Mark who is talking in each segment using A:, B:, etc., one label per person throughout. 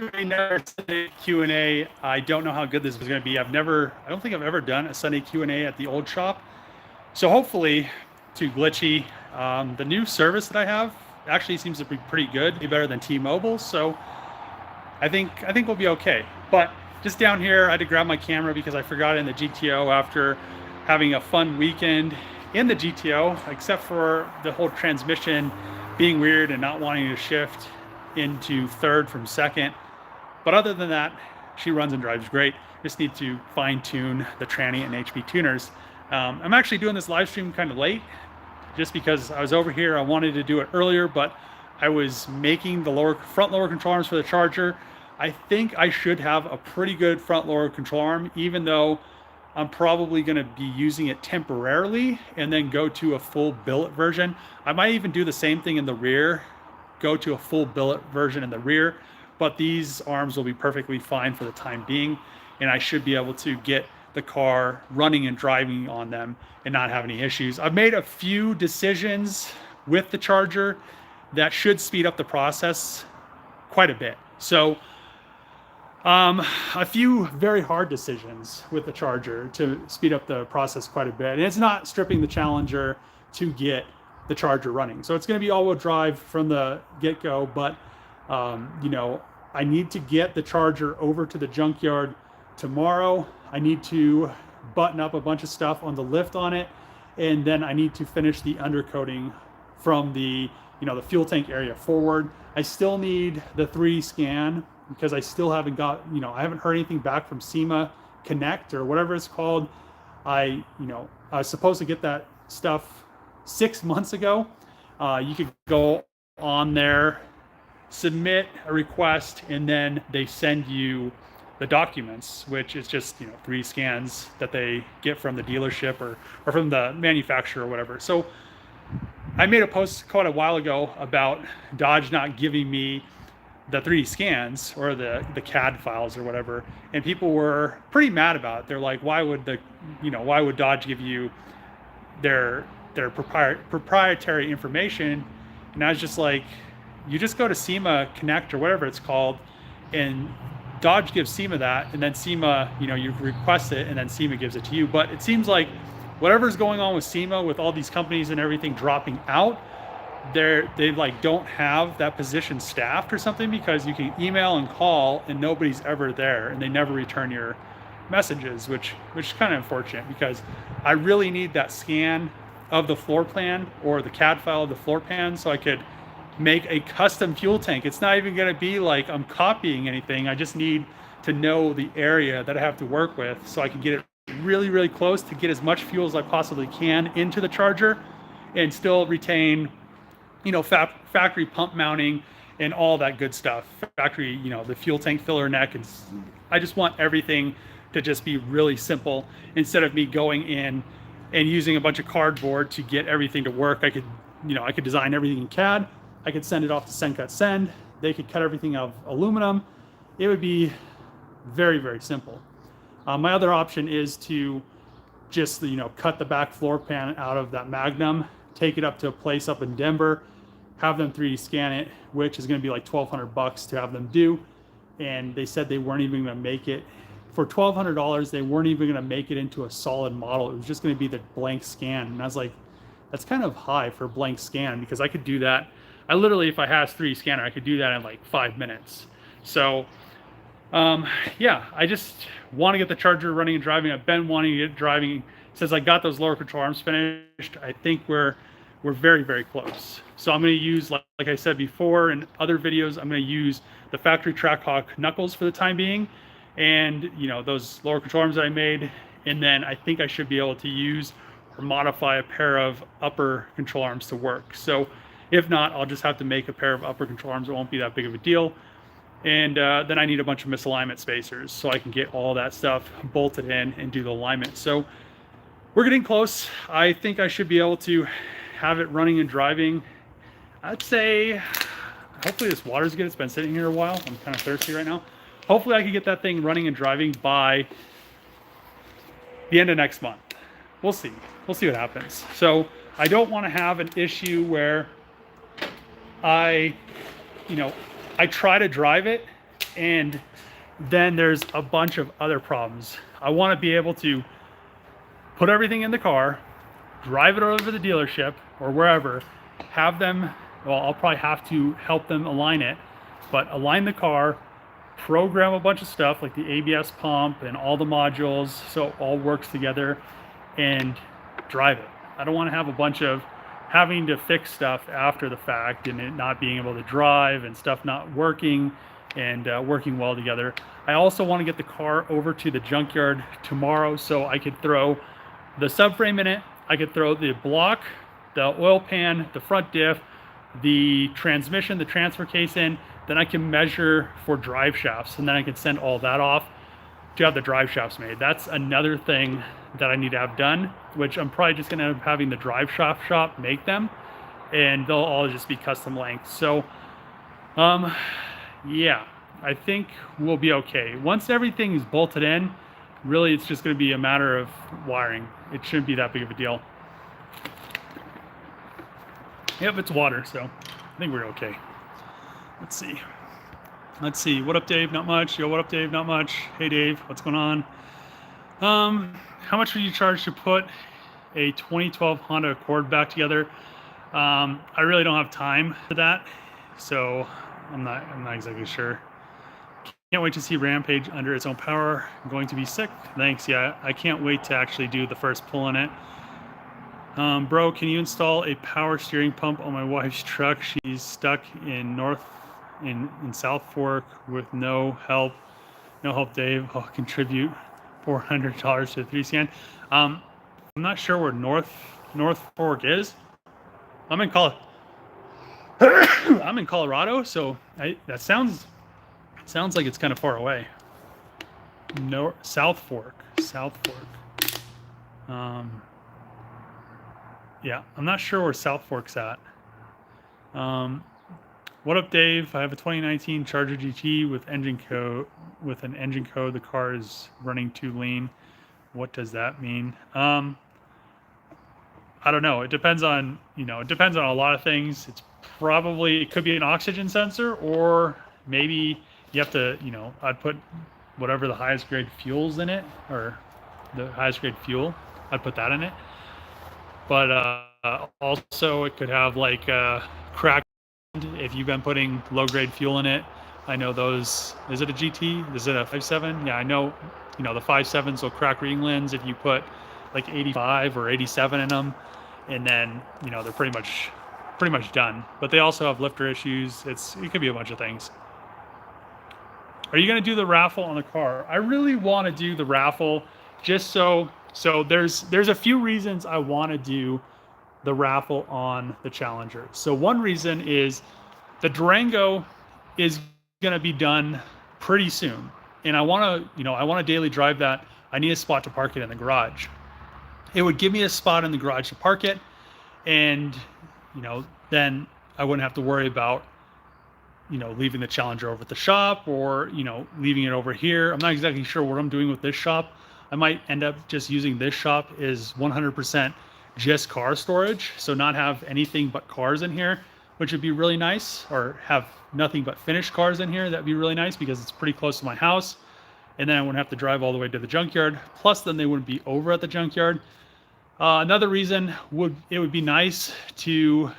A: to another Sunday Q&A. I don't know how good this is going to be. I don't think I've ever done a Sunday Q&A at the old shop. So hopefully, too glitchy. The new service that I have actually seems to be pretty good, better than T-Mobile. So I think we'll be okay. But just down here, I had to grab my camera because I forgot it in the GTO after having a fun weekend in the GTO, except for the whole transmission being weird and not wanting to shift into third from second. But other than that, she runs and drives great. Just need to fine tune the tranny and HP tuners. I'm actually doing this live stream kind of late just because I was over here. I wanted to do it earlier, but I was making the front lower control arms for the charger. I think I should have a pretty good front lower control arm, even though I'm probably going to be using it temporarily and then go to a full billet version. I might even do the same thing in the rear, go to a full billet version in the rear, but these arms will be perfectly fine for the time being, and I should be able to get the car running and driving on them and not have any issues. I've made a few decisions with the charger that should speed up the process quite a bit. So a few very hard decisions with the charger to speed up the process quite a bit. And it's not stripping the Challenger to get the charger running. So it's going to be all-wheel drive from the get-go, but I need to get the charger over to the junkyard tomorrow. I need to button up a bunch of stuff on the lift on it, and then I need to finish the undercoating from the the fuel tank area forward. I still need the 3D scan because I still haven't got, I haven't heard anything back from SEMA Connect or whatever it's called. I was supposed to get that stuff 6 months ago. You could go on there, submit a request, and then they send you the documents, which is just 3 scans that they get from the dealership or from the manufacturer or whatever. So I made a post quite a while ago about Dodge not giving me the 3D scans or the CAD files or whatever, and people were pretty mad about it. They're like, why would Dodge give you their proprietary information? And I was just like, you just go to SEMA Connect or whatever it's called, and Dodge gives SEMA that, and then SEMA, you request it, and then SEMA gives it to you. But it seems like whatever's going on with SEMA, with all these companies and everything dropping out, they like don't have that position staffed or something, because you can email and call and nobody's ever there, and they never return your messages, which is kind of unfortunate, because I really need that scan of the floor plan or the CAD file of the floor plan so I could make a custom fuel tank. It's not even going to be like I'm copying anything. I just need to know the area that I have to work with so I can get it really, really close to get as much fuel as I possibly can into the charger and still retain, factory pump mounting and all that good stuff. Factory, the fuel tank filler neck. And I just want everything to just be really simple instead of me going in and using a bunch of cardboard to get everything to work. I could design everything in CAD. I could send it off to Send Cut Send. They could cut everything out of aluminum. It would be very, very simple. My other option is to just, cut the back floor pan out of that Magnum, take it up to a place up in Denver, have them 3D scan it, which is going to be like $1,200 to have them do. And they said they weren't even going to make it. For $1,200, they weren't even going to make it into a solid model. It was just going to be the blank scan. And I was like, that's kind of high for a blank scan, because I could do that. I literally, if I had a 3D scanner, I could do that in like 5 minutes. So I just want to get the charger running and driving. I've been wanting to get driving since I got those lower control arms finished. I think we're very, very close. So I'm going to use, like I said before in other videos, I'm going to use the factory Trackhawk knuckles for the time being, and those lower control arms that I made, and then I think I should be able to use or modify a pair of upper control arms to work. So if not, I'll just have to make a pair of upper control arms. It won't be that big of a deal. And then I need a bunch of misalignment spacers so I can get all that stuff bolted in and do the alignment. So we're getting close. I think I should be able to have it running and driving. I'd say, hopefully this water's good. It's been sitting here a while. I'm kind of thirsty right now. Hopefully I can get that thing running and driving by the end of next month. We'll see. We'll see what happens. So I don't want to have an issue where I try to drive it And then there's a bunch of other problems. I want to be able to put everything in the car, drive it over to the dealership or wherever, have them, well, I'll probably have to help them align it, but align the car, program a bunch of stuff like the ABS pump and all the modules so it all works together, and drive it. I don't want to have a bunch of having to fix stuff after the fact and it not being able to drive and stuff not working and working well together. I also want to get the car over to the junkyard tomorrow so I could throw the subframe in it, I could throw the block, the oil pan, the front diff, the transmission, the transfer case in, then I can measure for drive shafts, and then I can send all that off to have the drive shafts made. That's another thing that I need to have done, which I'm probably just gonna end up having the drive shaft shop make them, and they'll all just be custom lengths. So, yeah, I think we'll be okay. Once everything is bolted in, really it's just gonna be a matter of wiring. It shouldn't be that big of a deal. Yep, it's water, so I think we're okay. Let's see. What up, Dave? Not much. Yo, what up, Dave? Not much. Hey, Dave. What's going on? How much would you charge to put a 2012 Honda Accord back together? I really don't have time for that, so I'm not exactly sure. Can't wait to see Rampage under its own power. I'm going to be sick. Thanks. Yeah, I can't wait to actually do the first pull in it. Bro, can you install a power steering pump on my wife's truck? She's stuck in South Fork with no help. No help, Dave. I'll contribute $400 to the 3 scan. I'm not sure where North Fork is. I'm in Colorado, so that sounds like it's kind of far away. No, South Fork. Yeah, I'm not sure where South Fork's at. What up, Dave? I have a 2019 Charger GT with an engine code. The car is running too lean. What does that mean? I don't know. It depends on a lot of things. It could be an oxygen sensor, or maybe you have to, I'd put whatever the highest grade fuel's in it, or the highest grade fuel, I'd put that in it. But also it could have like crack if you've been putting low grade fuel in it. I know those. Is it a GT? Is it a 5.7? Yeah, I know. The 5.7s will crack reading lens if you put like 85 or 87 in them, and then they're pretty much done. But they also have lifter issues. It could be a bunch of things. Are you gonna do the raffle on the car? I really want to do the raffle, just so there's a few reasons I want to do the raffle on the Challenger. So one reason is the Durango is gonna be done pretty soon, and I want to daily drive that. I need a spot to park it in the garage. It would give me a spot in the garage to park it, and then I wouldn't have to worry about leaving the Challenger over at the shop, or leaving it over here. I'm not exactly sure what I'm doing with this shop. I might end up just using this shop as 100% just car storage, so not have anything but cars in here, which would be really nice, or have nothing but finished cars in here. That'd be really nice because it's pretty close to my house, and then I wouldn't have to drive all the way to the junkyard. Plus, then they wouldn't be over at the junkyard. Another reason it would be nice to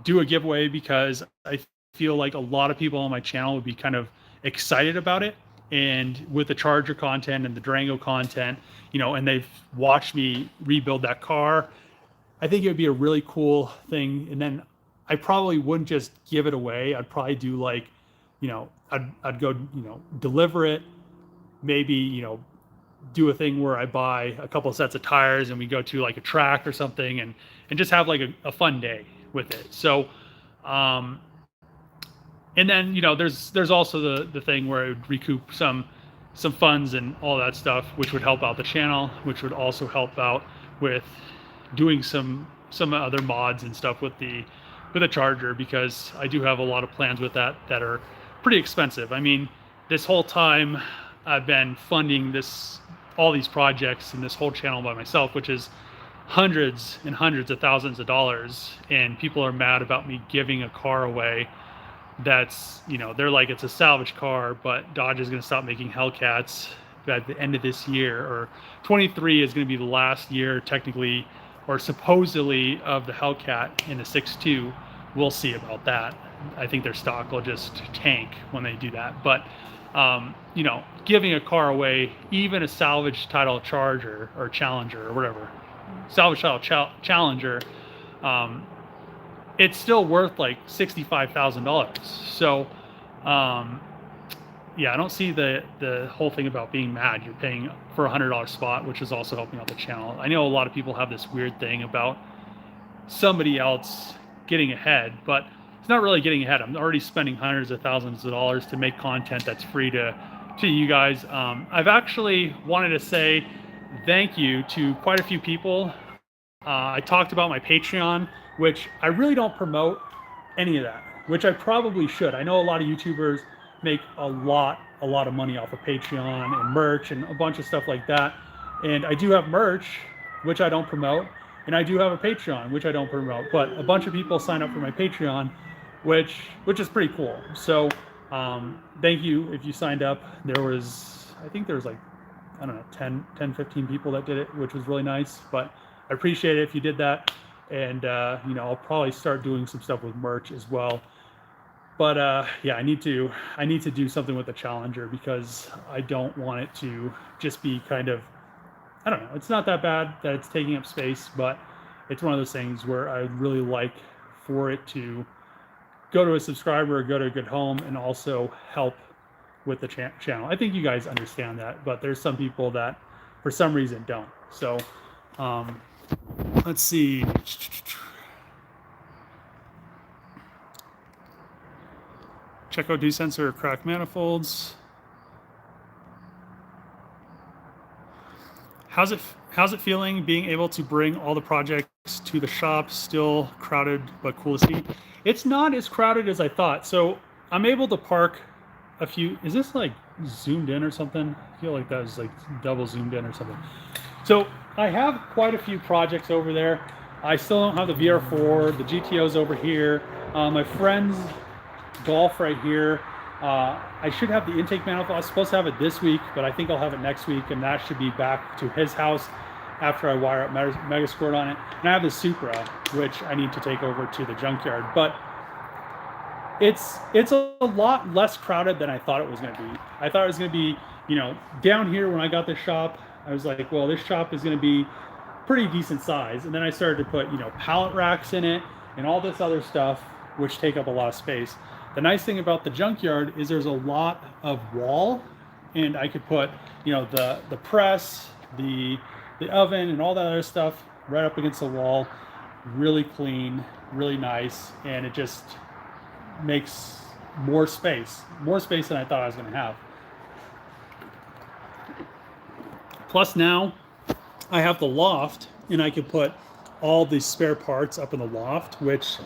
A: do a giveaway, because I feel like a lot of people on my channel would be kind of excited about it. And with the Charger content and the Durango content, and they've watched me rebuild that car, I think it would be a really cool thing. And then I probably wouldn't just give it away. I'd probably do like, I'd go, deliver it, maybe, do a thing where I buy a couple of sets of tires and we go to like a track or something, and just have like a fun day with it. So, and then, there's also the thing where it would recoup some funds and all that stuff, which would help out the channel, which would also help out with doing some other mods and stuff with the Charger, because I do have a lot of plans with that are pretty expensive. I mean, this whole time I've been funding all these projects and this whole channel by myself, which is hundreds and hundreds of thousands of dollars, and people are mad about me giving a car away that's, they're like, it's a salvage car, but Dodge is going to stop making Hellcats at the end of this year, or 23 is going to be the last year technically or supposedly of the Hellcat in the 6.2. We'll see about that. I think their stock will just tank when they do that. But giving a car away, even a salvage title Charger or Challenger or whatever, salvage title Challenger, it's still worth like $65,000. So yeah, I don't see the whole thing about being mad. You're paying for a $100 spot, which is also helping out the channel. I know a lot of people have this weird thing about somebody else getting ahead, but it's not really getting ahead. I'm already spending hundreds of thousands of dollars to make content that's free to you guys. I've actually wanted to say thank you to quite a few people. I talked about my Patreon, which I really don't promote any of that, which I probably should. I know a lot of YouTubers make a lot of money off of Patreon and merch and a bunch of stuff like that. And I do have merch, which I don't promote. And I do have a Patreon, which I don't promote. But a bunch of people sign up for my Patreon, which is pretty cool. So thank you if you signed up. I think there was like, I don't know, 10, 15 people that did it, which was really nice. But I appreciate it if you did that. And, I'll probably start doing some stuff with merch as well. But yeah, I need to do something with the Challenger because I don't want it to just be kind of, I don't know, it's not that bad that it's taking up space, but it's one of those things where I'd really like for it to go to a subscriber, go to a good home, and also help with the channel. I think you guys understand that, but there's some people that for some reason don't. So let's see. Check out desensor crack manifolds. How's it feeling being able to bring all the projects to the shop? Still crowded, but cool to see. It's not as crowded as I thought. So I'm able to park a few. Is this like zoomed in or something? I feel like that was like double zoomed in or something. So I have quite a few projects over there. I still don't have the VR4. The GTO's over here. My friend's Golf right here. I should have the intake manifold. I was supposed to have it this week, but I think I'll have it next week, and that should be back to his house after I wire up Megasquirt on it. And I have the Supra, which I need to take over to the Junkyard. But it's a lot less crowded than I thought it was going to be. I thought it was going to be, down here when I got this shop, I was like, well, this shop is going to be pretty decent size. And then I started to put, pallet racks in it and all this other stuff, which take up a lot of space. The nice thing about the Junkyard is there's a lot of wall, and I could put, the press, the oven, and all that other stuff right up against the wall. Really clean, really nice, and it just makes more space than I thought I was going to have. Plus now I have the loft, and I could put all the spare parts up in the loft, which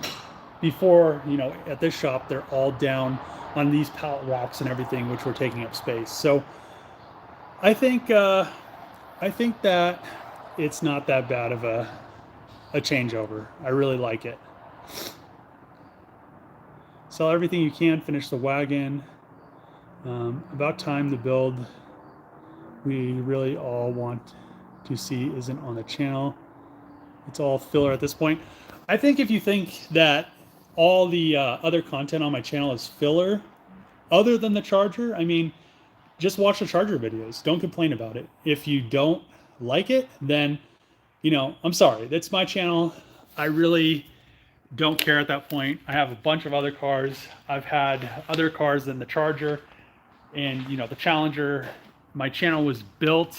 A: before, at this shop, they're all down on these pallet racks and everything, which were taking up space. So I think that it's not that bad of a changeover. I really like it. Sell everything you can, finish the wagon. About time the build we really all want to see isn't on the channel. It's all filler at this point. I think if you think that all the other content on my channel is filler, other than the Charger, I mean, just watch the Charger videos. Don't complain about it. If you don't like it, then, I'm sorry. That's my channel. I really don't care at that point. I have a bunch of other cars. I've had other cars than the Charger, and, the Challenger. My channel was built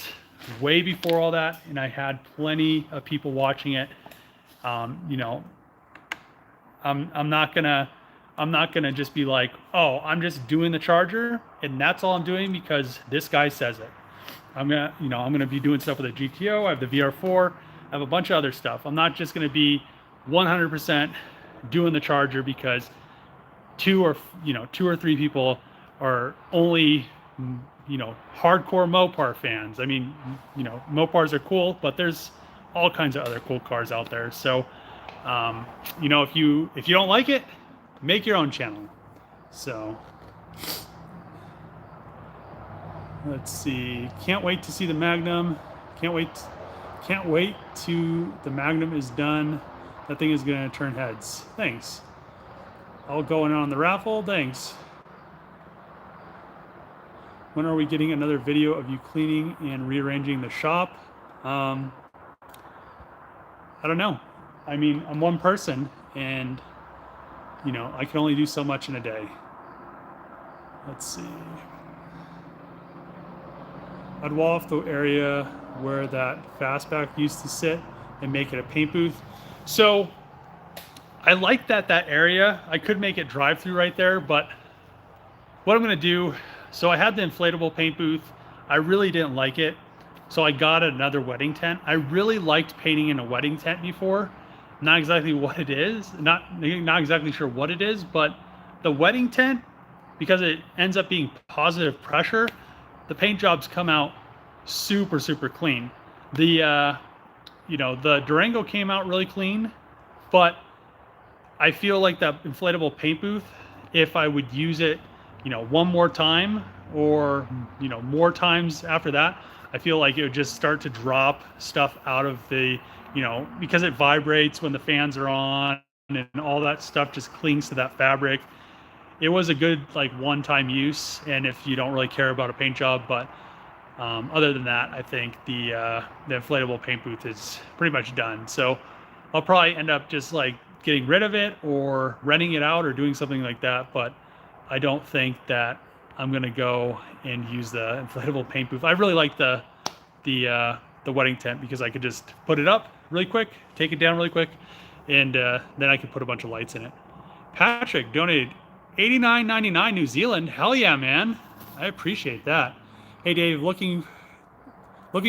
A: way before all that, and I had plenty of people watching it. I'm not gonna just be like, oh, I'm just doing the Charger and that's all I'm doing because this guy says it. I'm gonna be doing stuff with the GTO. I have the VR4. I have a bunch of other stuff. I'm not just gonna be 100% doing the Charger because two or three people are only hardcore Mopar fans. I mean, Mopars are cool, but there's all kinds of other cool cars out there. So if you don't like it, make your own channel. So let's see. Can't wait to see the Magnum. Can't wait to the Magnum is done. That thing is gonna turn heads. Thanks. All going on the raffle. Thanks. When are we getting another video of you cleaning and rearranging the shop? I don't know. I mean, I'm one person, and you know, I can only do so much in a day. Let's see. I'd wall off the area where that fastback used to sit and make it a paint booth. So I like that area. I could make it drive through right there, but what I'm gonna do, so I had the inflatable paint booth. I really didn't like it. So I got another wedding tent. I really liked painting in a wedding tent before. Not exactly what it is, not exactly sure what it is, but the wedding tent, because it ends up being positive pressure, the paint jobs come out super, super clean. The, you know, the Durango came out really clean, but I feel like that inflatable paint booth, if I would use it, you know, one more time or, you know, more times after that, I feel like it would just start to drop stuff out of the, you know, because it vibrates when the fans are on and all that stuff just clings to that fabric. It was a good like one-time use, and if you don't really care about a paint job, but other than that, I think the inflatable paint booth is pretty much done. So I'll probably end up just like getting rid of it or renting it out or doing something like that. But I don't think that I'm gonna go and use the inflatable paint booth. I really like the wedding tent because I could just put it up really quick, take it down really quick, and then I could put a bunch of lights in it. Patrick donated $89.99 New Zealand. Hell yeah, man. I appreciate that. Hey Dave, looking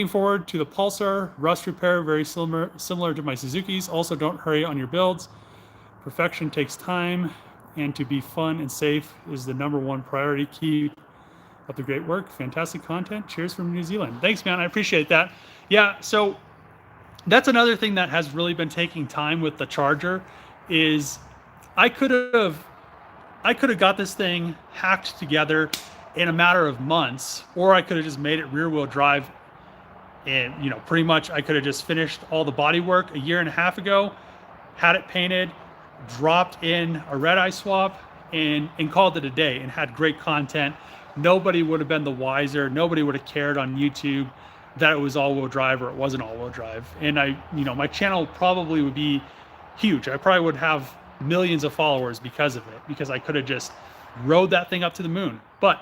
A: forward to the Pulsar rust repair, very similar to my Suzuki's. Also, don't hurry on your builds. Perfection takes time, and to be fun and safe is the #1 priority. Keep up the great work. Fantastic content. Cheers from New Zealand. Thanks, man. I appreciate that. Yeah, so that's another thing that has really been taking time with the Charger is I could have got this thing hacked together in a matter of months, or I could have just made it rear wheel drive, and you know, pretty much I could have just finished all the body work a year and a half ago, had it painted, dropped in a red eye swap, and called it a day, and had great content. Nobody would have been the wiser. Nobody would have cared on YouTube that it was all-wheel drive or it wasn't all-wheel drive. And you know, my channel probably would be huge. I probably would have millions of followers because of it, because I could have just rode that thing up to the moon. But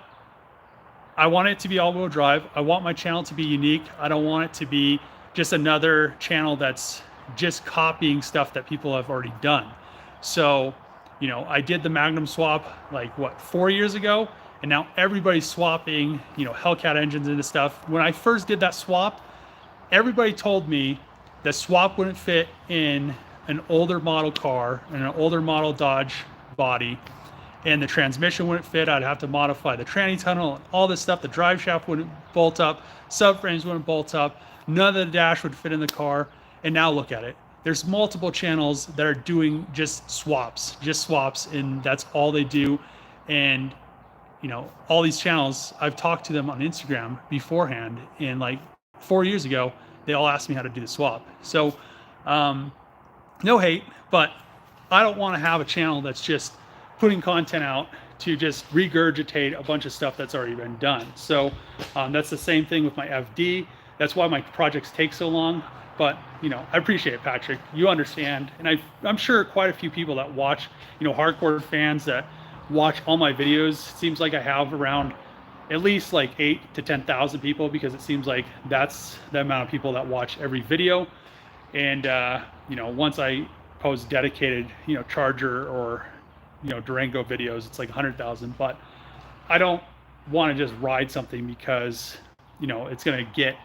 A: I want it to be all-wheel drive. I want my channel to be unique. I don't want it to be just another channel that's just copying stuff that people have already done. So, you know, I did the Magnum swap like what, 4 years ago, and now everybody's swapping, you know, Hellcat engines into stuff. When I first did that swap, everybody told me the swap wouldn't fit in an older model car and an older model Dodge body, and the transmission wouldn't fit. I'd have to modify the tranny tunnel and all this stuff. The drive shaft wouldn't bolt up, subframes wouldn't bolt up, none of the dash would fit in the car. And now look at it. There's multiple channels that are doing just swaps, and that's all they do. And you know, all these channels, I've talked to them on Instagram beforehand, and like 4 years ago, they all asked me how to do the swap. So no hate, but I don't want to have a channel that's just putting content out to just regurgitate a bunch of stuff that's already been done. So that's the same thing with my FD. That's why my projects take so long. But you know, I appreciate it, Patrick. You understand, and I'm sure quite a few people that watch, you know, hardcore fans that watch all my videos. It seems like I have around at least like 8,000 to 10,000 people, because it seems like that's the amount of people that watch every video. And you know, once I post dedicated, you know, Charger or, you know, Durango videos, it's like 100,000. But I don't want to just ride something because, you know, it's going to get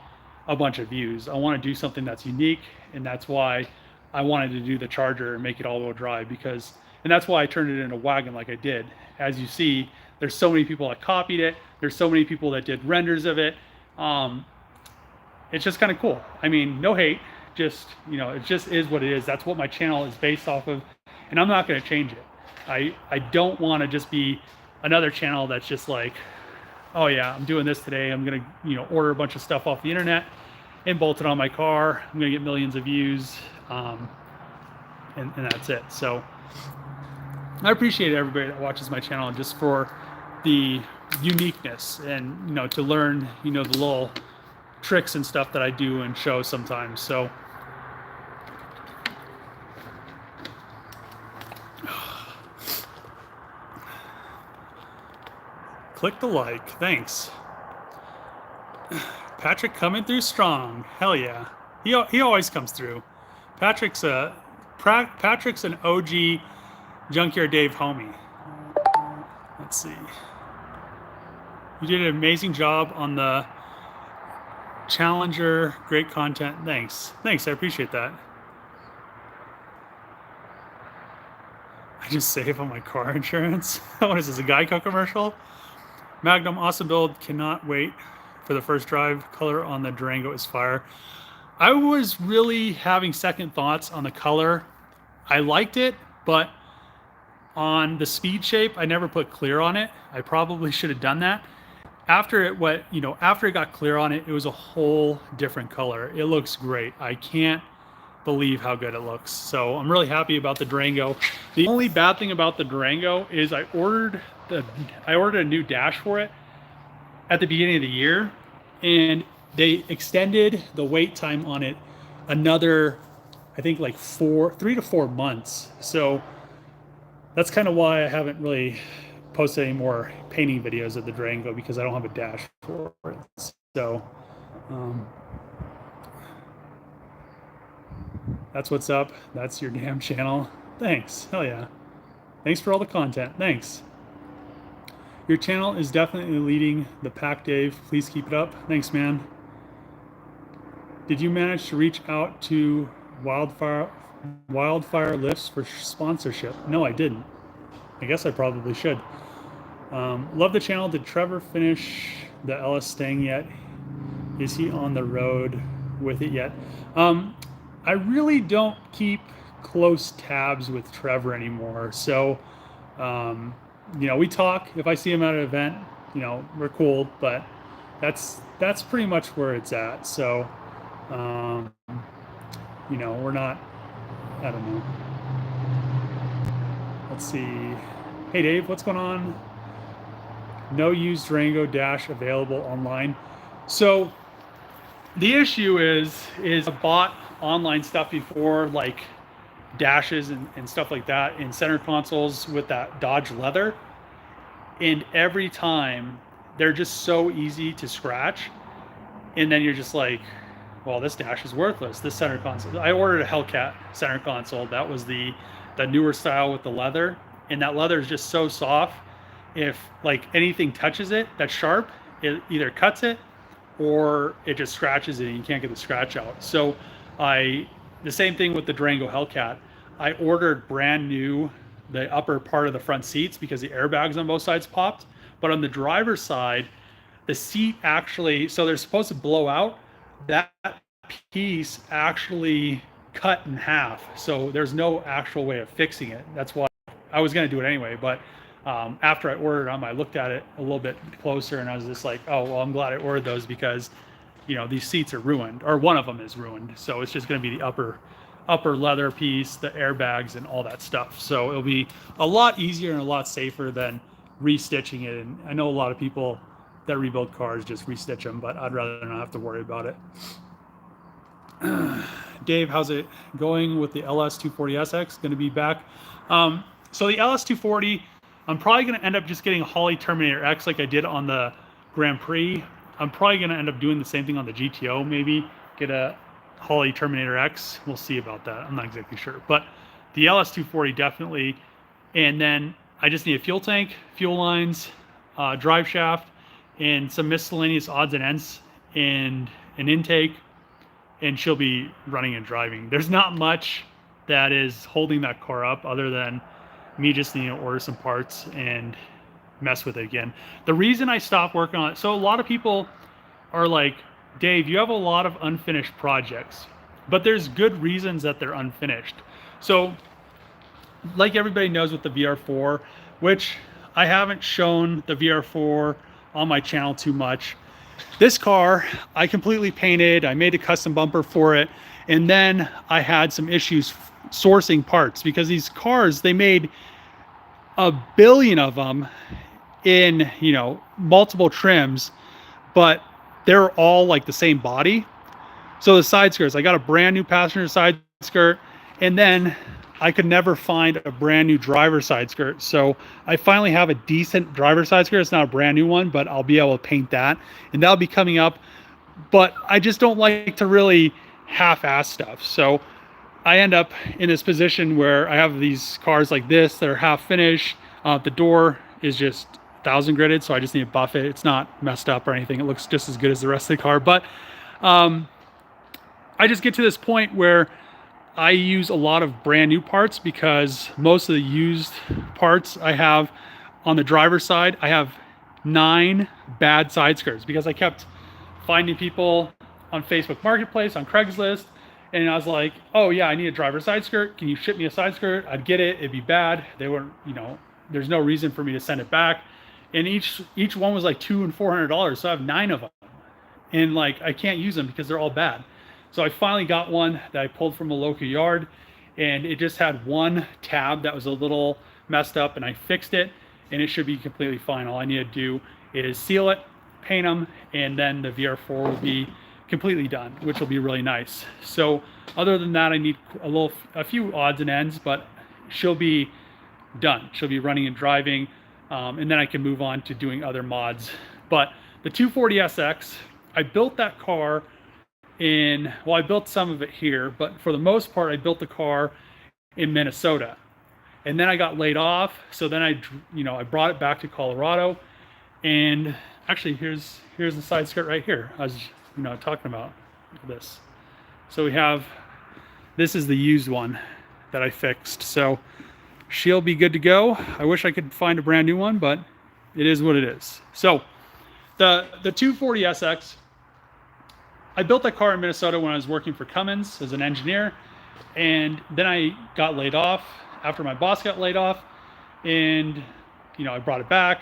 A: a bunch of views. I want to do something that's unique, and that's why I wanted to do the Charger and make it all-wheel drive, because, and that's why I turned it into a wagon like I did. As you see, there's so many people that copied it. There's so many people that did renders of it. It's just kind of cool. I mean, no hate, just, you know, it just is what it is. That's what my channel is based off of, and I'm not going to change it. I don't want to just be another channel that's just like, oh yeah, I'm doing this today. I'm gonna, order a bunch of stuff off the internet and bolt it on my car. I'm gonna get millions of views, and that's it. So I appreciate everybody that watches my channel just for the uniqueness and to learn the little tricks and stuff that I do and show sometimes. So click the like, thanks. Patrick coming through strong. Hell yeah, he always comes through. Patrick's an OG Junkyard Dave homie. Let's see. You did an amazing job on the Challenger. Great content. Thanks. I appreciate that. I just save on my car insurance. What is this, a Geico commercial? Magnum, awesome build. Cannot wait for the first drive. Color on the Durango is fire. I was really having second thoughts on the color. I liked it, but on the speed shape, I never put clear on it. I probably should have done that. After it got clear on it, it was a whole different color. It looks great. I can't believe how good it looks. So I'm really happy about the Durango. The only bad thing about the Durango is I ordered a new dash for it at the beginning of the year, and they extended the wait time on it another, I think like 3 to 4 months. So that's kind of why I haven't really posted any more painting videos of the Durango, because I don't have a dash for it. So that's what's up. That's your damn channel. Thanks. Hell yeah. Thanks for all the content. Thanks. Your channel is definitely leading the pack, Dave. Please keep it up. Thanks, man. Did you manage to reach out to Wildfire Lifts for sponsorship? No, I didn't. I guess I probably should. Love the channel. Did Trevor finish the LS Stang yet? Is he on the road with it yet? I really don't keep close tabs with Trevor anymore. So, we talk. If I see him at an event, we're cool, but that's pretty much where it's at. So, we're not, I don't know. Let's see. Hey Dave, what's going on? No used Durango dash available online. So the issue is I bought online stuff before, like dashes and stuff like that in center consoles with that Dodge leather, and every time they're just so easy to scratch, and then you're just like, well, this dash is worthless. This center console, I ordered a Hellcat center console. That was the newer style with the leather, and that leather is just so soft. If like anything touches it that's sharp, it either cuts it or it just scratches it and you can't get the scratch out. So the same thing with the Durango Hellcat. I ordered brand new, the upper part of the front seats, because the airbags on both sides popped. But on the driver's side, the seat actually, so they're supposed to blow out, that piece actually cut in half. So there's no actual way of fixing it. That's why I was going to do it anyway. But after I ordered them, I looked at it a little bit closer and I was just like, oh, well, I'm glad I ordered those, because, these seats are ruined, or one of them is ruined. So it's just going to be the upper leather piece, the airbags and all that stuff. So it'll be a lot easier and a lot safer than restitching it. And I know a lot of people that rebuild cars just restitch them, but I'd rather not have to worry about it. Dave, how's it going with the LS240SX? Going to be back. So the LS240, I'm probably going to end up just getting a Holley Terminator X like I did on the Grand Prix. I'm probably going to end up doing the same thing on the GTO, maybe get a Holley Terminator X. We'll see about that. I'm not exactly sure. But the LS240 definitely. And then I just need a fuel tank, fuel lines, drive shaft, and some miscellaneous odds and ends, and an intake, and she'll be running and driving. There's not much that is holding that car up other than me just needing to order some parts and mess with it again. The reason I stopped working on it, so a lot of people are like, Dave, you have a lot of unfinished projects, but there's good reasons that they're unfinished. So like everybody knows with the VR4, which I haven't shown the VR4 on my channel too much. This car, I completely painted. I made a custom bumper for it. And then I had some issues sourcing parts because these cars, they made a billion of them in, you know, multiple trims, but they're all like the same body. So the side skirts, I got a brand new passenger side skirt, and then I could never find a brand new driver side skirt. So I finally have a decent driver side skirt. It's not a brand new one, but I'll be able to paint that, and that'll be coming up. But I just don't like to really half-ass stuff. So I end up in this position where I have these cars like this that are half finished. The door is just 1000 gridded, so I just need to buff it. It's not messed up or anything. It looks just as good as the rest of the car. But I just get to this point where I use a lot of brand new parts because most of the used parts I have on the driver's side, I have 9 bad side skirts because I kept finding people on Facebook Marketplace, on Craigslist, and I was like, oh yeah, I need a driver's side skirt. Can you ship me a side skirt? I'd get it. It'd be bad. They weren't, you know, there's no reason for me to send it back. And each one was like $200 and $400. So I have 9 of them. And like, I can't use them because they're all bad. So I finally got one that I pulled from a local yard, and it just had one tab that was a little messed up, and I fixed it, and it should be completely fine. All I need to do is seal it, paint them, and then the VR4 will be completely done, which will be really nice. So other than that, I need a few odds and ends, but she'll be done. She'll be running and driving, and then I can move on to doing other mods. But the 240SX, I built that car well, I built some of it here, but for the most part, I built the car in Minnesota. And then I got laid off. So then I brought it back to Colorado. And actually, here's the side skirt right here. I was, talking about this. So this is the used one that I fixed. So she'll be good to go. I wish I could find a brand new one, but it is what it is. So the 240SX, I built that car in Minnesota when I was working for Cummins as an engineer, and then I got laid off after my boss got laid off, and I brought it back,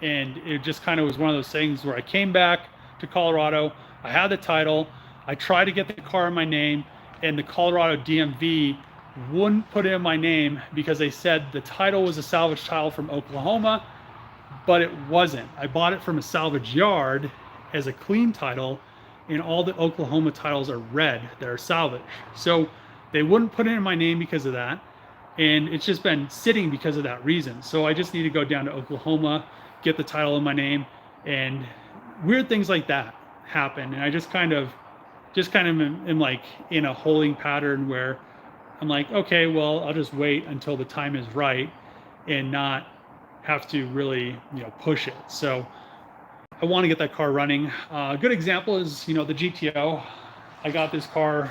A: and it just kind of was one of those things where I came back to Colorado. I had the title. I tried to get the car in my name, and the Colorado DMV wouldn't put it in my name because they said the title was a salvage title from Oklahoma, but it wasn't. I bought it from a salvage yard as a clean title, and all the Oklahoma titles are red. They're salvage. So they wouldn't put it in my name because of that. And it's just been sitting because of that reason. So I just need to go down to Oklahoma, get the title in my name, and weird things like that happen. And I just kind of am like in a holding pattern where I'm like, okay, well, I'll just wait until the time is right and not have to really, push it. So I want to get that car running. A good example is, the GTO. I got this car,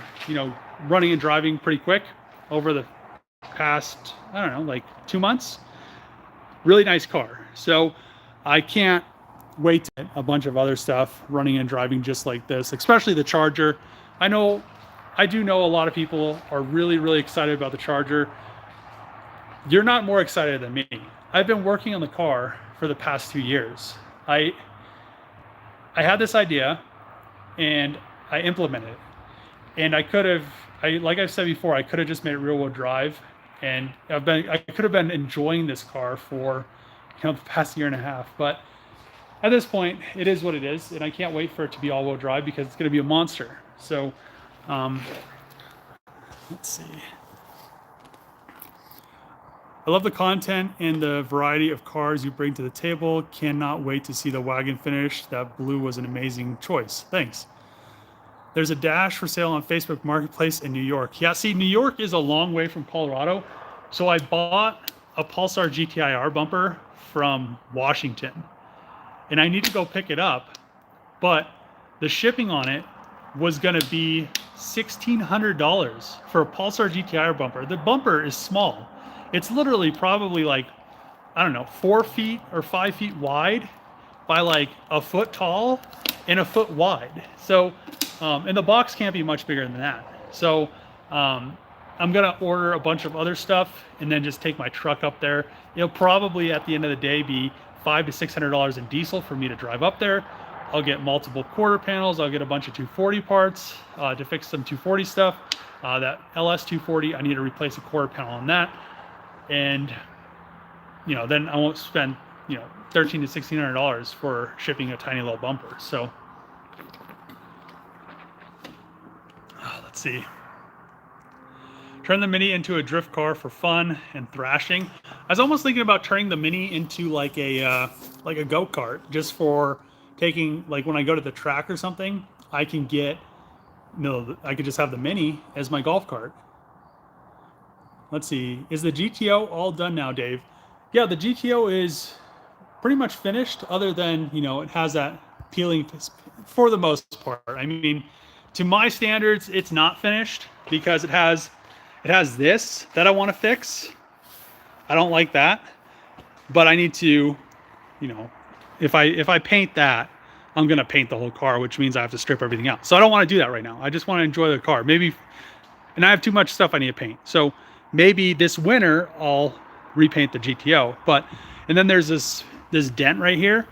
A: running and driving pretty quick over the past, I don't know, like 2 months. Really nice car. So I can't wait to get a bunch of other stuff running and driving just like this, especially the Charger. I do know a lot of people are really, really excited about the Charger. You're not more excited than me. I've been working on the car for the past 2 years. I had this idea and I implemented it. And like I've said before, I could have just made it rear wheel drive, and I could have been enjoying this car for the past year and a half. But at this point, it is what it is, and I can't wait for it to be all wheel drive because it's going to be a monster. So let's see. I love the content and the variety of cars you bring to the table. Cannot wait to see the wagon finish. That blue was an amazing choice. Thanks. There's a dash for sale on Facebook Marketplace in New York. Yeah, see, New York is a long way from Colorado. So I bought a Pulsar GTIR bumper from Washington, and I need to go pick it up, but the shipping on it was going to be $1,600 for a Pulsar GTIR bumper. The bumper is small. It's literally probably like, I don't know, 4 feet or 5 feet wide by like a foot tall and a foot wide. So, and the box can't be much bigger than that. So I'm gonna order a bunch of other stuff and then just take my truck up there. It'll probably at the end of the day be $500 to $600 in diesel for me to drive up there. I'll get multiple quarter panels. I'll get a bunch of 240 parts to fix some 240 stuff. That LS 240, I need to replace a quarter panel on that. And, you know, then I won't spend, you know, $1,300 to $1,600 for shipping a tiny little bumper. So, let's see. Turn the Mini into a drift car for fun and thrashing. I was almost thinking about turning the Mini into like a go-kart, just for taking, like when I go to the track or something, I can get, I could just have the Mini as my golf cart. Let's see, is the GTO all done now, Dave? Yeah, the GTO is pretty much finished, other than, you know, it has that peeling for the most part. I mean, to my standards, it's not finished because it has this that I want to fix. I don't like that, but I need to, you know, if I paint that, I'm gonna paint the whole car, which means I have to strip everything out. So I don't want to do that right now. I just want to enjoy the car. Maybe, and I have too much stuff I need to paint. So maybe this winter I'll repaint the GTO. But, and then there's this dent right here,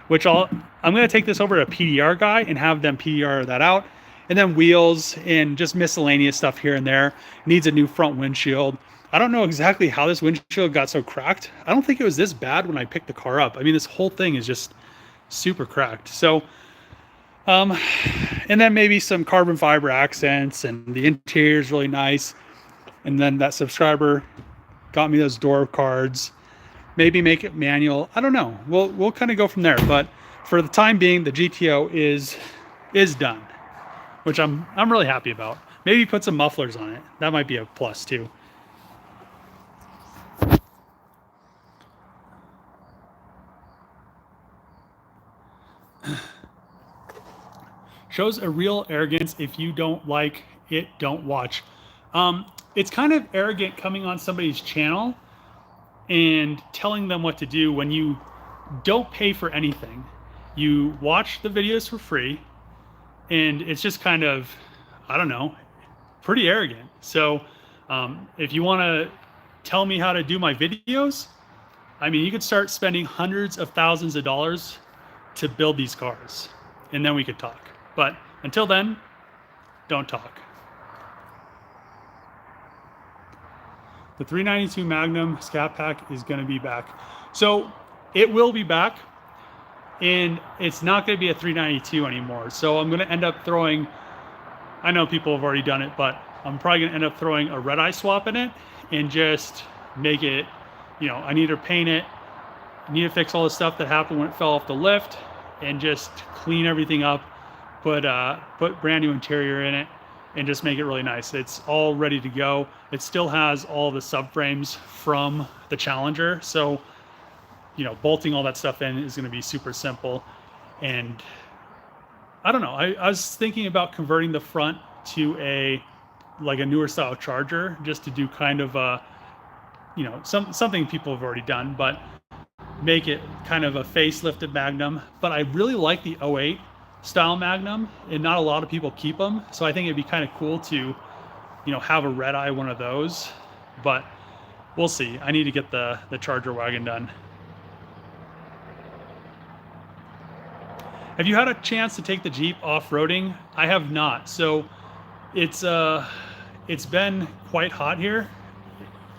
A: which I'm gonna take this over to a PDR guy and have them PDR that out. And then wheels and just miscellaneous stuff here and there. Needs a new front windshield. I don't know exactly how this windshield got so cracked. I don't think it was this bad when I picked the car up. I mean, this whole thing is just super cracked. So, and then maybe some carbon fiber accents, and the interior is really nice. And then that subscriber got me those door cards. Maybe make it manual. I don't know. We'll kind of go from there. But for the time being, the GTO is done, which I'm really happy about. Maybe put some mufflers on it. That might be a plus too. Shows a real arrogance. If you don't like it, don't watch. It's kind of arrogant coming on somebody's channel and telling them what to do when you don't pay for anything. You watch the videos for free, and it's just kind of, I don't know, pretty arrogant. So if you want to tell me how to do my videos, I mean, you could start spending hundreds of thousands of dollars to build these cars, and then we could talk. But until then, don't talk. The 392 Magnum Scat Pack is going to be back. So it will be back, and it's not going to be a 392 anymore. So I'm going to end up throwing, I know people have already done it, but I'm probably going to end up throwing a red eye swap in it and just make it, you know, I need to paint it. I need to fix all the stuff that happened when it fell off the lift and just clean everything up. Put brand new interior in it and just make it really nice. It's all ready to go. It still has all the subframes from the Challenger. So, you know, bolting all that stuff in is going to be super simple. And I don't know, I was thinking about converting the front to a newer style Charger, just to do kind of a, you know, something people have already done, but make it kind of a facelifted Magnum. But I really like the 08 style Magnum, and not a lot of people keep them. So I think it'd be kind of cool to, you know, have a red eye one of those, but we'll see. I need to get the Charger wagon done. Have you had a chance to take the Jeep off-roading? I have not. So it's been quite hot here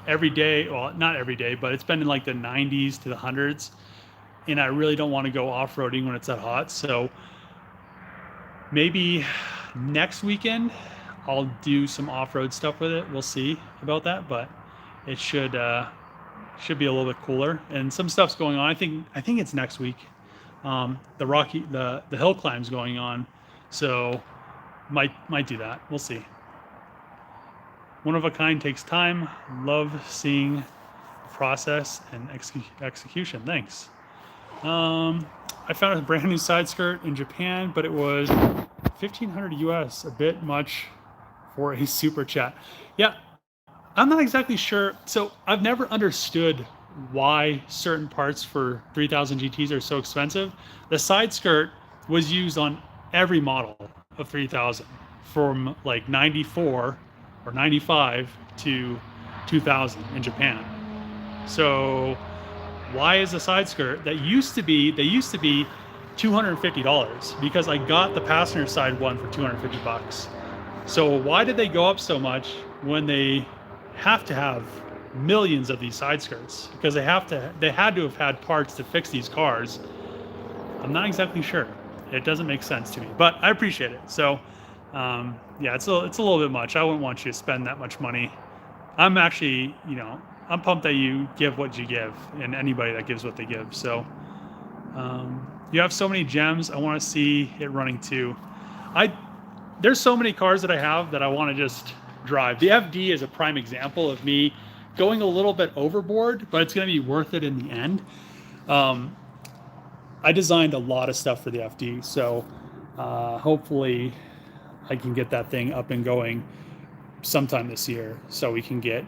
A: every day. Well, not every day, but it's been in like the 90s to the hundreds. And I really don't want to go off-roading when it's that hot. So maybe next weekend I'll do some off-road stuff with it. We'll see about that, but it should be a little bit cooler. And some stuff's going on. I think it's next week. The hill climb's going on, so might do that. We'll see. One of a kind takes time. Love seeing the process and execution. Thanks. I found a brand new side skirt in Japan, but it was $1,500 US, a bit much for a super chat. Yeah, I'm not exactly sure. So I've never understood why certain parts for 3000 GTs are so expensive. The side skirt was used on every model of 3000 from like 94 or 95 to 2,000 in Japan. So why is a side skirt that used to be $250, because I got the passenger side one for 250 bucks. So why did they go up so much when they have to have millions of these side skirts? Because they had to have had parts to fix these cars. I'm not exactly sure. It doesn't make sense to me, but I appreciate it. So yeah, it's a little bit much. I wouldn't want you to spend that much money. I'm actually, I'm pumped that you give what you give, and anybody that gives what they give. So you have so many gems. I want to see it running too. There's so many cars that I have that I want to just drive. The FD is a prime example of me going a little bit overboard, but it's going to be worth it in the end. I designed a lot of stuff for the FD, so hopefully I can get that thing up and going sometime this year, so we can get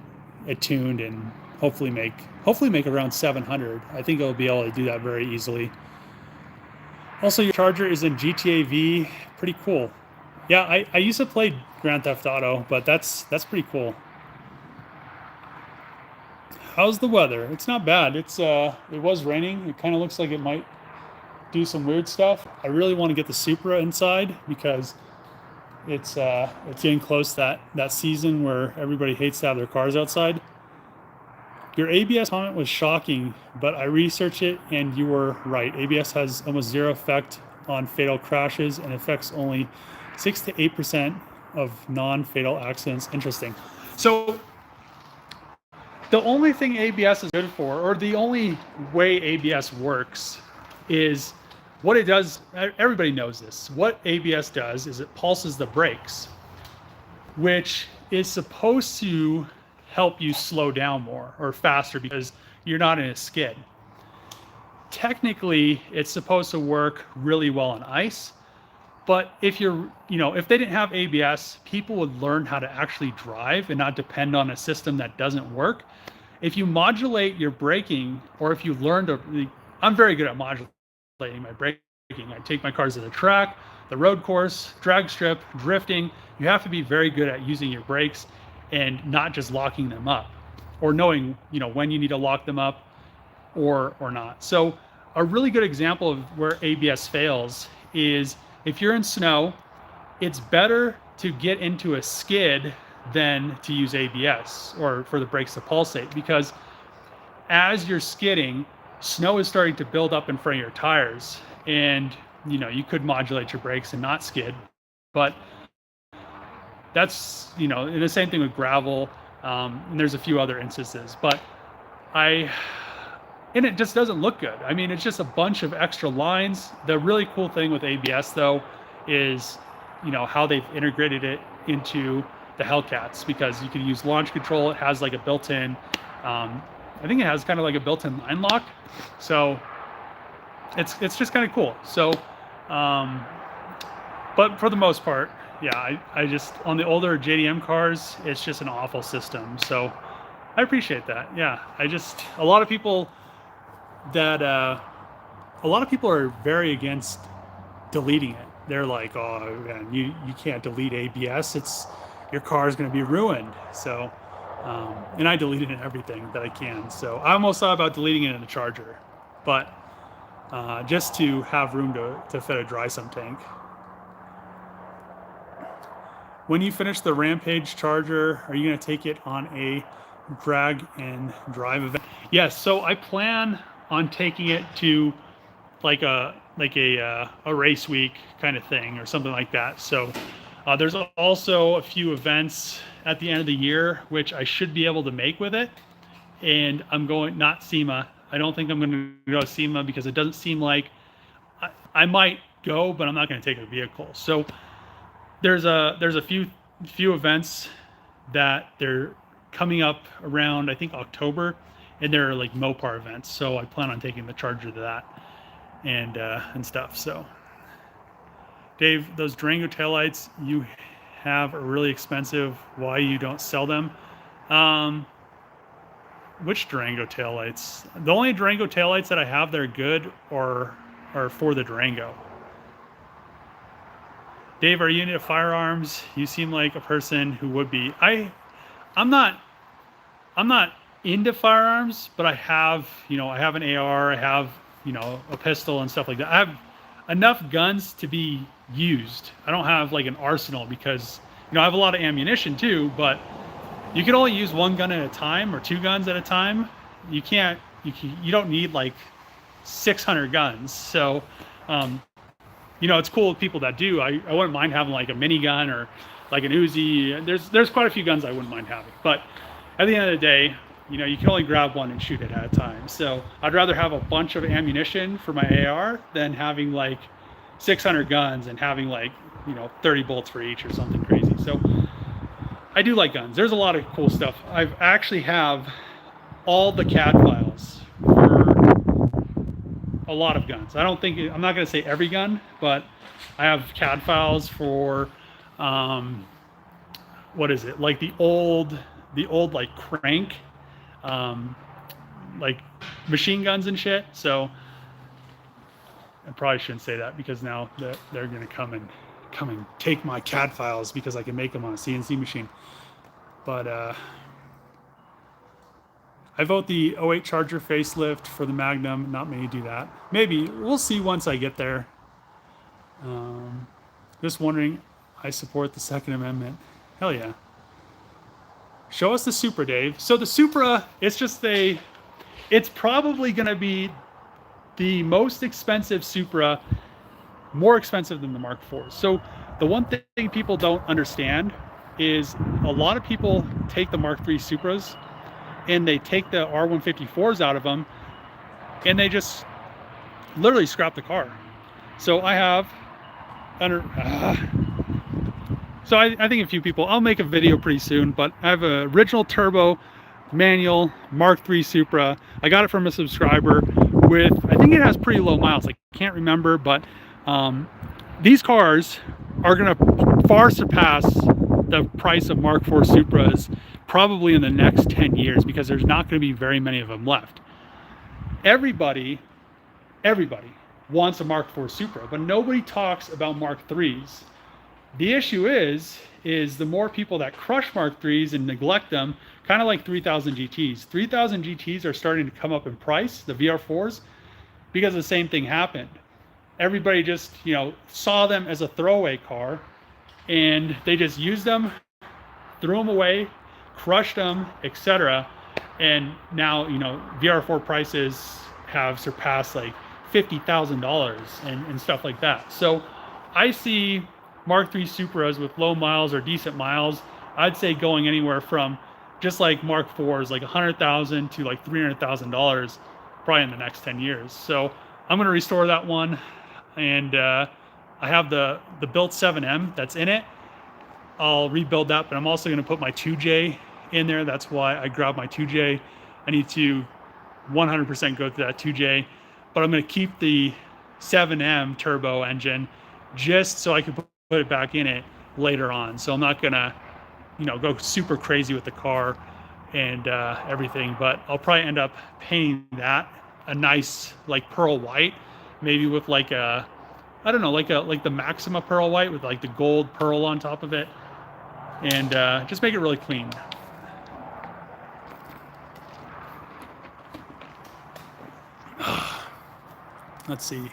A: it tuned and hopefully make around 700. I think I'll be able to do that very easily. Also, your charger is in GTA V. Pretty cool. Yeah, I used to play Grand Theft Auto, but that's pretty cool. How's the weather? It's not bad. It was raining. It kind of looks like it might do some weird stuff. I really want to get the Supra inside because it's getting close to that season where everybody hates to have their cars outside. Your ABS comment was shocking, but I researched it and you were right. ABS has almost zero effect on fatal crashes and affects only 6 to 8% of non-fatal accidents. Interesting. So the only thing ABS is good for, or the only way ABS works, is what it does. Everybody knows this. What ABS does is it pulses the brakes, which is supposed to help you slow down more or faster because you're not in a skid. Technically, it's supposed to work really well on ice, but if if they didn't have ABS, people would learn how to actually drive and not depend on a system that doesn't work. If you modulate your braking, or if you learn I'm very good at modulating my braking. I take my cars to the track, the road course, drag strip, drifting. You have to be very good at using your brakes and not just locking them up, or knowing when you need to lock them up or not. So a really good example of where ABS fails is if you're in snow, it's better to get into a skid than to use ABS or for the brakes to pulsate, because as you're skidding, snow is starting to build up in front of your tires, and you could modulate your brakes and not skid, but that's and the same thing with gravel, and there's a few other instances, but and it just doesn't look good. I mean, it's just a bunch of extra lines. The really cool thing with ABS though is how they've integrated it into the Hellcats, because you can use launch control. It has like a built-in I think it has kind of like a built-in line lock, so it's just kind of cool. So but for the most part, yeah, I just, on the older JDM cars, it's just an awful system. So I appreciate that. Yeah, a lot of people are very against deleting it. They're like, oh man, you can't delete ABS. Your car is going to be ruined. So and I deleted everything that I can. So I almost thought about deleting it in the charger, but just to have room to fit a dry sump tank. When you finish the Rampage charger, are you going to take it on a drag and drive event? Yes. So I plan on taking it to like a race week kind of thing or something like that. So there's also a few events at the end of the year which I should be able to make with it, and I'm going, not SEMA. I don't think I'm going to go to SEMA because it doesn't seem like I might go, but I'm not going to take a vehicle. So there's a few events that they're coming up around, I think, October, and they're like Mopar events. So I plan on taking the charger to that and stuff. So Dave, those Durango taillights you have are really expensive. Why you don't sell them? Which Durango taillights? The only Durango taillights that I have that are good are for the Durango. Dave, are you into firearms? You seem like a person who would be. I'm not I'm not into firearms, but I have, I have an AR, I have, a pistol and stuff like that. I have enough guns to be used. I don't have like an arsenal because, I have a lot of ammunition too, but you can only use one gun at a time or two guns at a time. You don't need like 600 guns. So, um, it's cool with people that do. I wouldn't mind having like a minigun or like an Uzi. There's quite a few guns I wouldn't mind having, but at the end of the day, you can only grab one and shoot it at a time. So I'd rather have a bunch of ammunition for my AR than having like 600 guns and having like 30 bullets for each or something crazy. So I do like guns. There's a lot of cool stuff. I actually have all the CAD files for a lot of guns. I'm not going to say every gun, but I have CAD files for what is it, like the old like crank like machine guns and shit. So I probably shouldn't say that because now they're going to come and take my CAD files because I can make them on a CNC machine. But I vote the '08 Charger facelift for the Magnum. Not many do that. Maybe. We'll see once I get there. Just wondering, I support the Second Amendment. Hell yeah. Show us the Supra, Dave. So the Supra, it's probably going to be the most expensive Supra, more expensive than the Mark IV. So the one thing people don't understand is a lot of people take the Mark III Supras and they take the R154s out of them and they just literally scrap the car. So I have so I think a few people, I'll make a video pretty soon, but I have an original turbo manual Mark III Supra. I got it from a subscriber with, I think it has pretty low miles. I can't remember, but these cars are going to far surpass the price of Mark IV Supras probably in the next 10 years because there's not going to be very many of them left. Everybody wants a Mark IV Supra, but nobody talks about Mark IIIs. The issue is the more people that crush Mark IIIs and neglect them, kind of like 3000 GTs. 3000 GTs are starting to come up in price, the VR4s, because the same thing happened. Everybody just, saw them as a throwaway car, and they just used them, threw them away, crushed them, etc. And now, VR4 prices have surpassed like $50,000 and stuff like that. So I see Mark III Supras with low miles or decent miles, I'd say going anywhere from just like Mark IVs, like $100,000 to like $300,000 probably in the next 10 years. So I'm going to restore that one. And I have the built 7M that's in it. I'll rebuild that, but I'm also going to put my 2J in there. That's why I grabbed my 2J. I need to 100% go through that 2J, but I'm going to keep the 7M turbo engine just so I can put it back in it later on. So I'm not going to, go super crazy with the car and everything, but I'll probably end up painting that a nice like pearl white, maybe with like a, I don't know, like the Maxima pearl white with like the gold pearl on top of it, and just make it really clean. Let's see.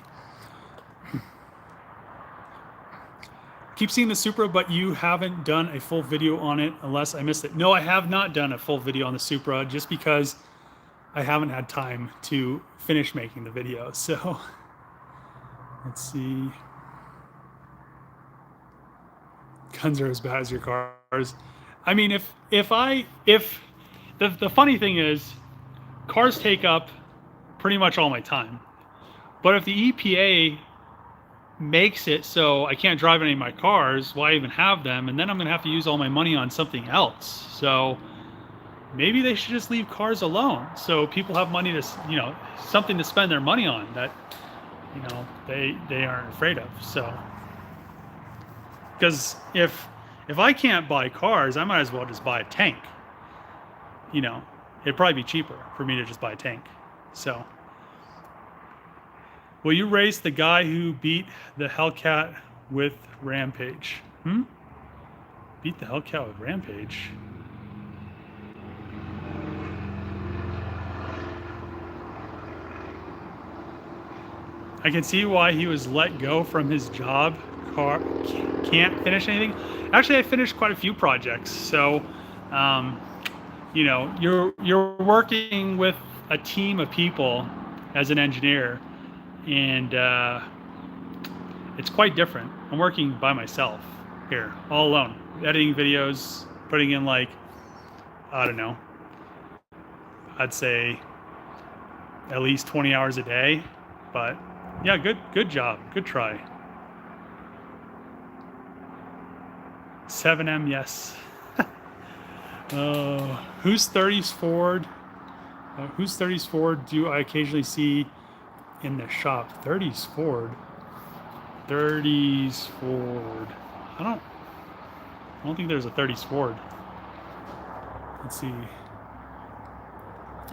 A: Keep seeing the Supra, but you haven't done a full video on it unless I missed it. No, I have not done a full video on the Supra just because I haven't had time to finish making the video. So let's see. Guns are as bad as your cars. I mean, if the funny thing is, cars take up pretty much all my time. But if the EPA makes it so I can't drive any of my cars, why even have them? And then I'm going to have to use all my money on something else. So maybe they should just leave cars alone so people have money to, something to spend their money on that, they aren't afraid of. So, because if I can't buy cars, I might as well just buy a tank. It'd probably be cheaper for me to just buy a tank. So, will you race the guy who beat the Hellcat with Rampage? Beat the Hellcat with Rampage? I can see why he was let go from his job. Can't finish anything. Actually, I finished quite a few projects. So, you know, you're working with a team of people as an engineer, and it's quite different. I'm working by myself here, all alone, editing videos, putting in like, I don't know, I'd say at least 20 hours a day. But yeah, good job, good try. 7M, yes. Whose 30s Ford? Whose 30s Ford do I occasionally see in the shop? 30s Ford. 30s Ford. I don't think there's a 30s Ford. Let's see.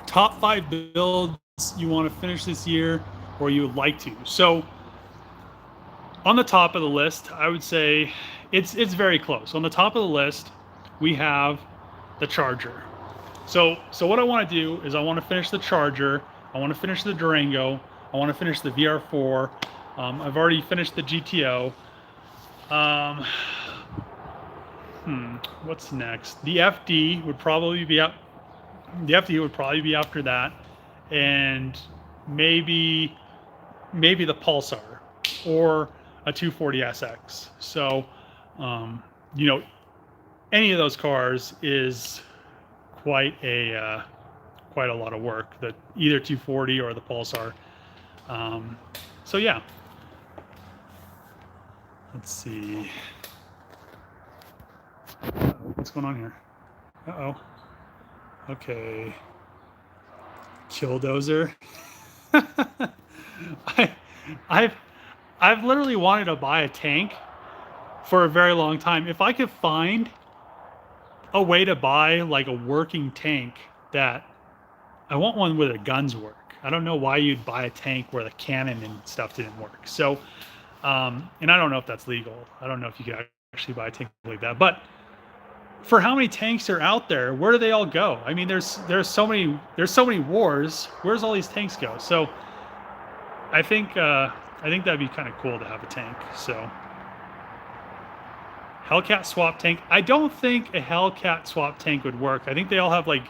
A: Top 5 builds you want to finish this year, or you would like to. So on the top of the list, I would say it's very close. On the top of the list, we have the Charger. So what I want to do is I want to finish the Charger. I want to finish the Durango. I want to finish the VR4. I've already finished the GTO. What's next? The FD would probably be up. The FD would probably be after that, and maybe the Pulsar or a 240SX. So, you know, any of those cars is quite a lot of work. That either 240 or the Pulsar. So yeah. Let's see. What's going on here? Uh-oh. Okay. Killdozer. I've literally wanted to buy a tank for a very long time. If I could find a way to buy like a working tank that, I want one where the guns work. I don't know why you'd buy a tank where the cannon and stuff didn't work. So, and I don't know if that's legal. I don't know if you could actually buy a tank like that. But for how many tanks are out there, where do they all go? I mean, there's so many wars. Where's all these tanks go? So, I think that'd be kind of cool to have a tank. So, Hellcat swap tank. I don't think a Hellcat swap tank would work. I think they all have like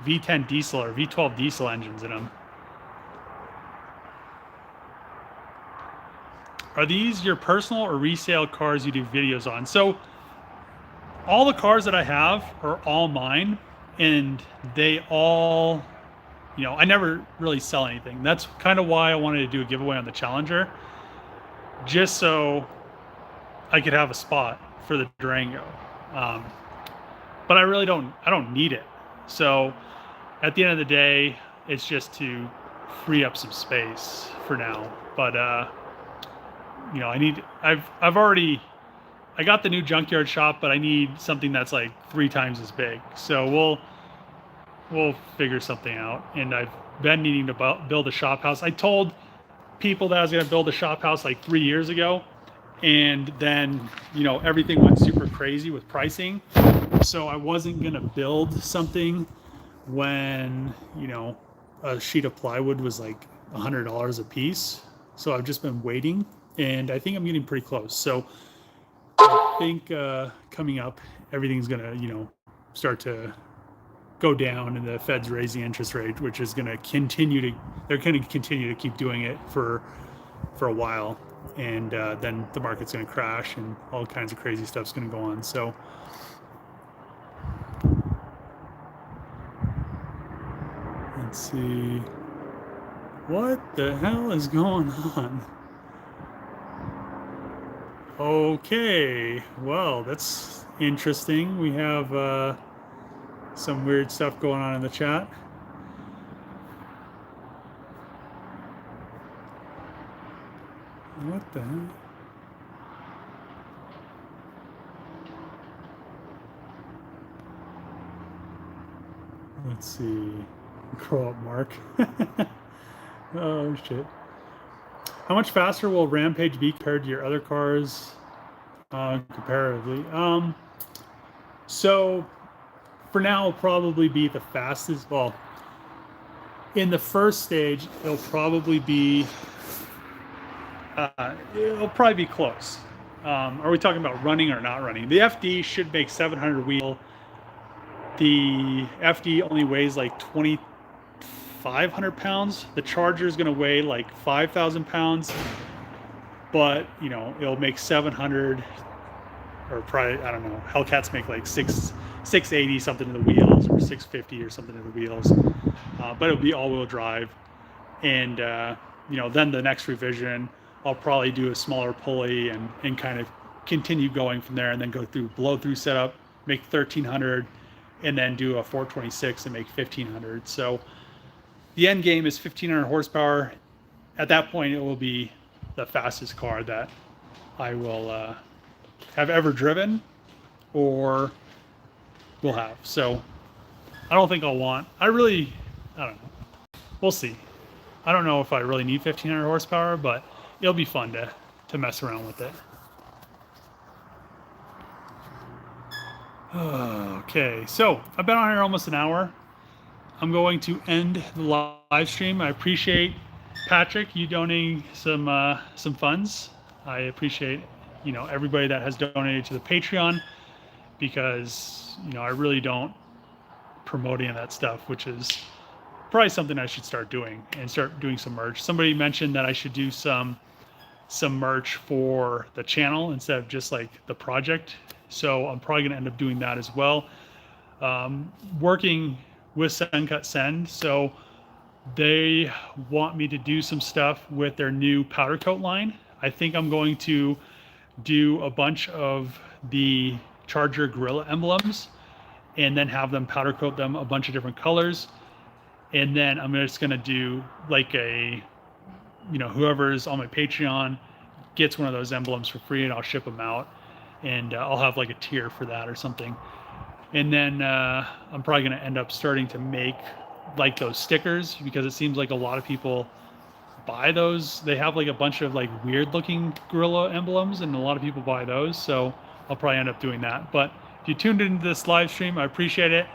A: V10 diesel or V12 diesel engines in them. Are these your personal or resale cars you do videos on? So all the cars that I have are all mine, and they all, you know, I never really sell anything. That's kind of why I wanted to do a giveaway on the Challenger, just so I could have a spot for the Durango. But I don't need it. So at the end of the day, it's just to free up some space for now. But you know, I got the new Junkyard shop, but I need something that's like 3 times as big. So we'll figure something out. And I've been needing to build a shop house. I told people that I was going to build a shop house like 3 years ago, and then, you know, everything went super crazy with pricing. So I wasn't going to build something when, you know, a sheet of plywood was like $100 a piece. So I've just been waiting, and I think I'm getting pretty close. So I think coming up, everything's going to, you know, start to go down, and the Fed's raising interest rate, which is going to they're going to continue to keep doing it for a while. And then the market's going to crash, and all kinds of crazy stuff's going to go on. So let's see. What the hell is going on? Okay, well, that's interesting. We have some weird stuff going on in the chat. What the hell? Let's see. Grow up, Mark. Oh, shit. How much faster will Rampage be compared to your other cars comparatively? So for now, it'll probably be the fastest. Well, in the first stage, it'll probably be it'll probably be close. Are we talking about running or not running? The FD should make 700 wheel. The FD only weighs like 2,500 pounds. The Charger is going to weigh like 5,000 pounds, but you know, it'll make 700, or probably, I don't know, Hellcats make like 680 something to the wheels, or 650 or something to the wheels, but it'll be all-wheel drive. And you know, then the next revision, I'll probably do a smaller pulley and kind of continue going from there, and then go through blow-through setup, make 1,300, and then do a 426 and make 1,500. So the end game is 1,500 horsepower. At that point, it will be the fastest car that I will have ever driven or will have. So I don't think I don't know. We'll see. I don't know if I really need 1,500 horsepower, but it'll be fun to mess around with it. Okay, so I've been on here almost an hour. I'm going to end the live stream. I appreciate, Patrick, you donating some funds. I appreciate, you know, everybody that has donated to the Patreon, because, you know, I really don't promote any of that stuff, which is probably something I should start doing, and start doing some merch. Somebody mentioned that I should do some merch for the channel instead of just like the project. So I'm probably gonna end up doing that as well. Working with Send Cut Send, so they want me to do some stuff with their new powder coat line. I think I'm going to do a bunch of the Charger Gorilla emblems and then have them powder coat them a bunch of different colors. And then I'm just gonna do like a, you know, whoever's on my Patreon gets one of those emblems for free, and I'll ship them out, and I'll have like a tier for that or something. And then I'm probably gonna end up starting to make like those stickers, because it seems like a lot of people buy those. They have like a bunch of like weird looking gorilla emblems, and a lot of people buy those. So I'll probably end up doing that. But if you tuned into this live stream, I appreciate it.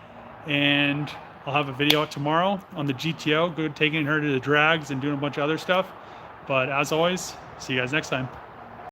A: And I'll have a video out tomorrow on the GTO, taking her to the drags and doing a bunch of other stuff. But as always, see you guys next time.